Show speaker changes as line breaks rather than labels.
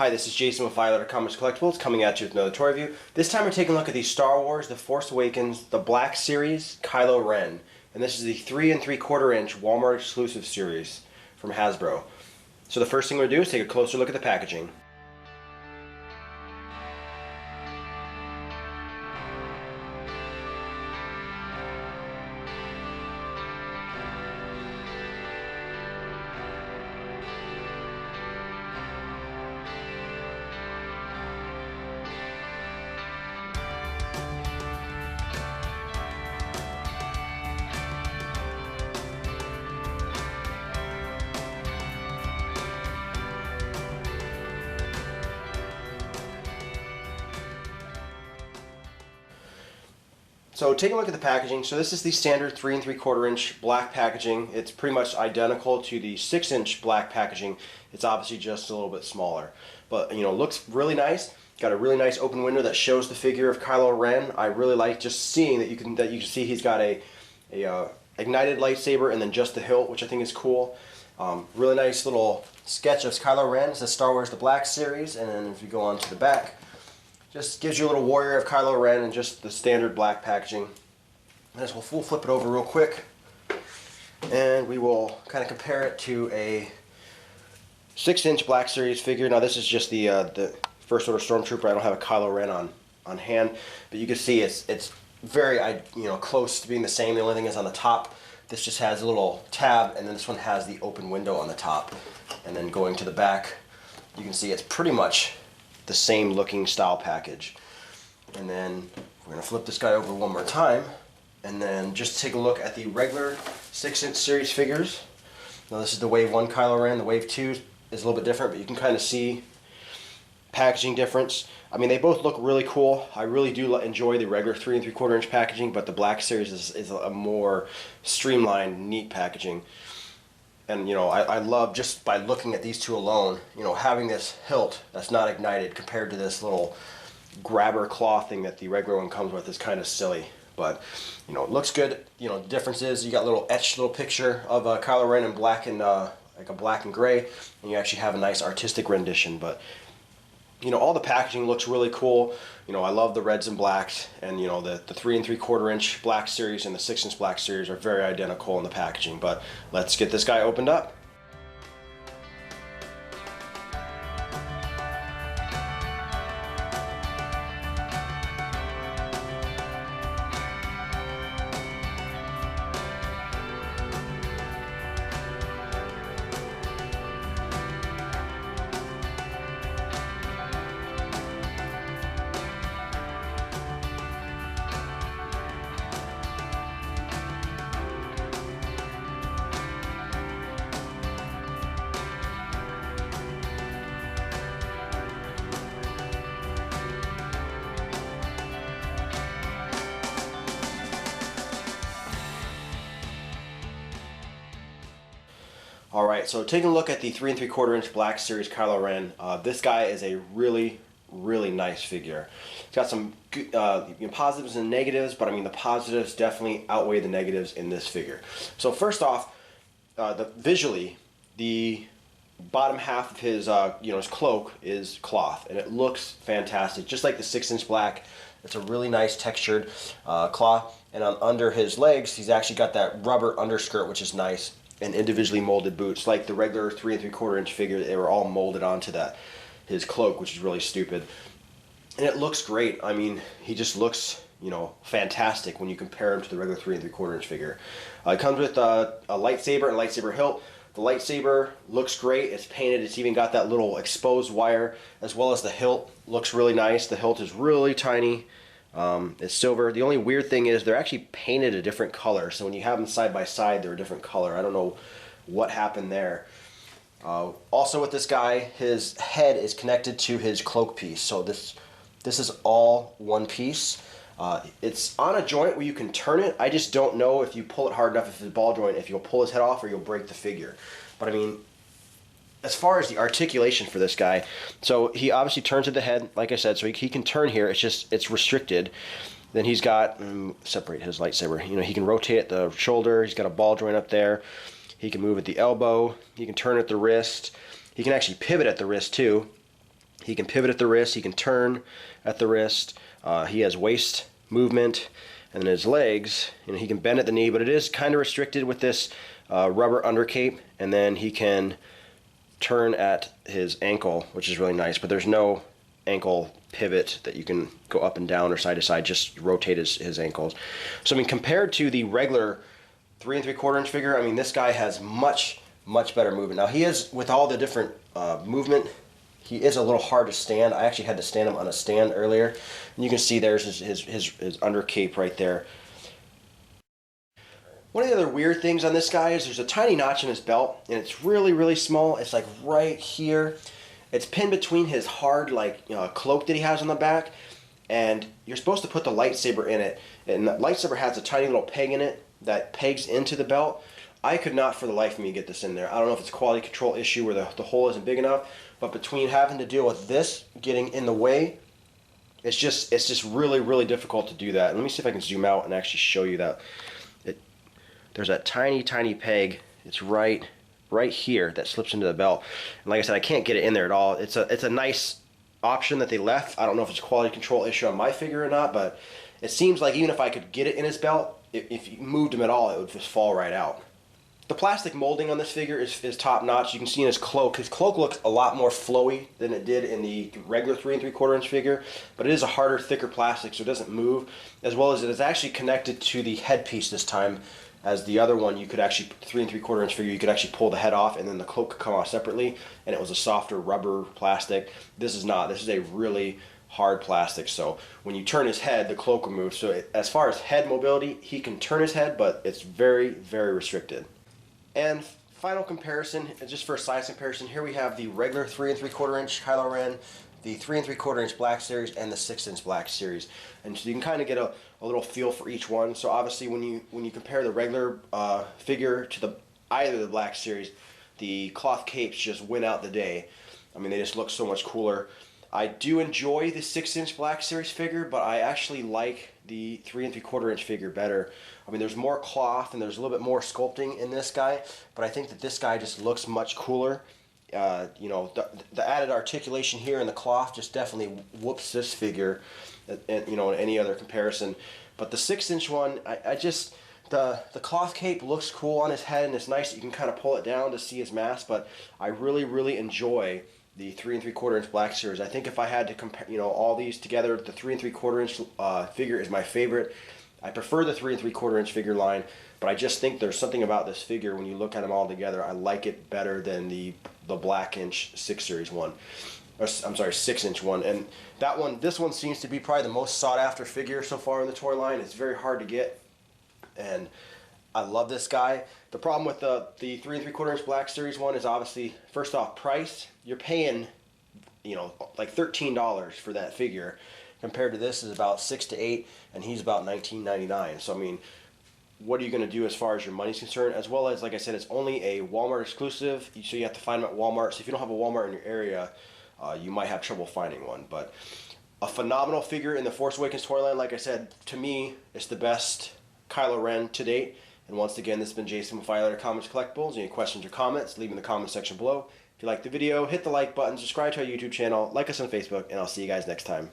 Hi, this is Jason with Five Comics Collectibles coming at you with another toy review. This time we're taking a look at the Star Wars The Force Awakens, the Black Series, Kylo Ren. And this is the 3 3/4 inch Walmart exclusive series from Hasbro. So the first thing we're going to do is take a closer look at the packaging. So take a look at the packaging. So this is the standard 3 3/4 inch black packaging. It's pretty much identical to the 6 inch black packaging. It's obviously just a little bit smaller, but looks really nice. Got a really nice open window that shows the figure of Kylo Ren. I really like just seeing that you can see he's got a ignited lightsaber and then just the hilt, which I think is cool. Really nice little sketch of Kylo Ren. It says Star Wars The Black Series, and then if you go on to the back, just gives you a little warrior of Kylo Ren and just the standard black packaging. And we'll flip it over real quick, and we will kind of compare it to a 6 inch Black Series figure. Now this is just the First Order Stormtrooper. I don't have a Kylo Ren on hand, but you can see it's very close to being the same. The only thing is on the top, this just has a little tab, and then this one has the open window on the top. And then going to the back, you can see it's pretty much the same looking style package. And then we're going to flip this guy over one more time and then just take a look at the regular 6 inch series figures. Now this is the Wave 1 Kylo Ren. The Wave 2 is a little bit different, but you can kind of see packaging difference. I mean, they both look really cool. I really do enjoy the regular 3 3/4 inch packaging, but the Black Series is a more streamlined, neat packaging. And I love, just by looking at these two alone, having this hilt that's not ignited compared to this little grabber claw thing that the regular one comes with is kind of silly. But it looks good. The difference is you got a little etched little picture of Kylo Ren in black and like a black and gray, and you actually have a nice artistic rendition. But all the packaging looks really cool. I love the reds and blacks, and the 3 3/4 inch Black Series and the 6 inch Black Series are very identical in the packaging. But let's get this guy opened up. Alright, so taking a look at the 3 3/4 inch Black Series Kylo Ren, this guy is a really nice figure. It's got some positives and negatives, but I mean the positives definitely outweigh the negatives in this figure. So first off, visually, the bottom half of his his cloak is cloth, and it looks fantastic, just like the 6 inch Black. It's a really nice textured cloth, and under his legs, he's actually got that rubber underskirt, which is nice, and individually molded boots, like the regular 3 3/4 inch figure. They were all molded onto his cloak, which is really stupid, and it looks great. I mean, he just looks fantastic when you compare him to the regular 3 3/4 inch figure. It comes with a lightsaber and lightsaber hilt. The lightsaber looks great. It's painted. It's even got that little exposed wire, as well as the hilt looks really nice. The hilt is really tiny. It's silver. The only weird thing is they're actually painted a different color, so when you have them side by side, they're a different color. I don't know what happened there. Also with this guy, his head is connected to his cloak piece, so this is all one piece. It's on a joint where you can turn it. I just don't know if you pull it hard enough, if it's a ball joint, if you'll pull his head off or you'll break the figure. But I mean, as far as the articulation for this guy, so he obviously turns at the head, like I said, so he can turn here. It's restricted. Then he's got, separate his lightsaber. He can rotate at the shoulder. He's got a ball joint up there. He can move at the elbow. He can turn at the wrist. He can actually pivot at the wrist too. He can pivot at the wrist, he can turn at the wrist, he has waist movement, and then his legs, he can bend at the knee, but it is kind of restricted with this rubber undercape, and then he can turn at his ankle, which is really nice, but there's no ankle pivot that you can go up and down or side to side, just rotate his ankles. So I mean, compared to the regular 3 3/4 inch figure, I mean, this guy has much better movement. Now he is, with all the different movement, he is a little hard to stand. I actually had to stand him on a stand earlier, and you can see there's his undercape right there. One of the other weird things on this guy is there's a tiny notch in his belt, and it's really small. It's like right here. It's pinned between his hard cloak that he has on the back, and you're supposed to put the lightsaber in it, and the lightsaber has a tiny little peg in it that pegs into the belt. I could not for the life of me get this in there. I don't know if it's a quality control issue where the hole isn't big enough, but between having to deal with this getting in the way, it's just really difficult to do that. And let me see if I can zoom out and actually show you that. There's that tiny peg. It's right here that slips into the belt. And like I said, I can't get it in there at all. It's a nice option that they left. I don't know if it's a quality control issue on my figure or not, but it seems like even if I could get it in his belt, if you moved him at all, it would just fall right out. The plastic molding on this figure is top notch. You can see in his cloak. His cloak looks a lot more flowy than it did in the regular 3 3/4 inch figure, but it is a harder, thicker plastic, so it doesn't move, as well as it is actually connected to the headpiece this time. As the other one, you could actually, 3 3/4 inch figure, you could actually pull the head off and then the cloak could come off separately, and it was a softer rubber plastic. This is not. This is a really hard plastic, so when you turn his head, the cloak will move. So as far as head mobility, he can turn his head, but it's very restricted. And final comparison, just for a size comparison, here we have the regular 3 3/4 inch Kylo Ren, the 3 3/4 inch Black Series, and the 6 inch Black Series. And so you can kind of get a little feel for each one. So obviously when you compare the regular figure to either the Black Series, the cloth capes just win out the day. I mean, they just look so much cooler. I do enjoy the 6 inch Black Series figure, but I actually like the 3 3/4 inch figure better. I mean, there's more cloth and there's a little bit more sculpting in this guy, but I think that this guy just looks much cooler. The added articulation here in the cloth just definitely whoops this figure, in any other comparison. But the 6 inch one, the cloth cape looks cool on his head, and it's nice that you can kind of pull it down to see his mask, but I really enjoy the 3 3/4 inch Black Series. I think if I had to compare, all these together, the 3 3/4 inch figure is my favorite. I prefer the 3 3/4 inch figure line, but I just think there's something about this figure when you look at them all together. I like it better than the Black inch 6 series one. Or, I'm sorry, 6 inch one. And this one seems to be probably the most sought after figure so far in the toy line. It's very hard to get, and I love this guy. The problem with the 3 3/4 inch Black Series one is obviously, first off, price. You're paying, like $13 for that figure, compared to this is about $6 to $8, and he's about $19.99. So I mean, what are you going to do as far as your money's concerned? As well as, like I said, it's only a Walmart exclusive, so you have to find them at Walmart. So if you don't have a Walmart in your area, you might have trouble finding one. But a phenomenal figure in the Force Awakens toy line. Like I said, to me, it's the best Kylo Ren to date. And once again, this has been Jason with Five Letter Comics Collectibles. Any questions or comments, leave in the comment section below. If you like the video, hit the like button, subscribe to our YouTube channel, like us on Facebook, and I'll see you guys next time.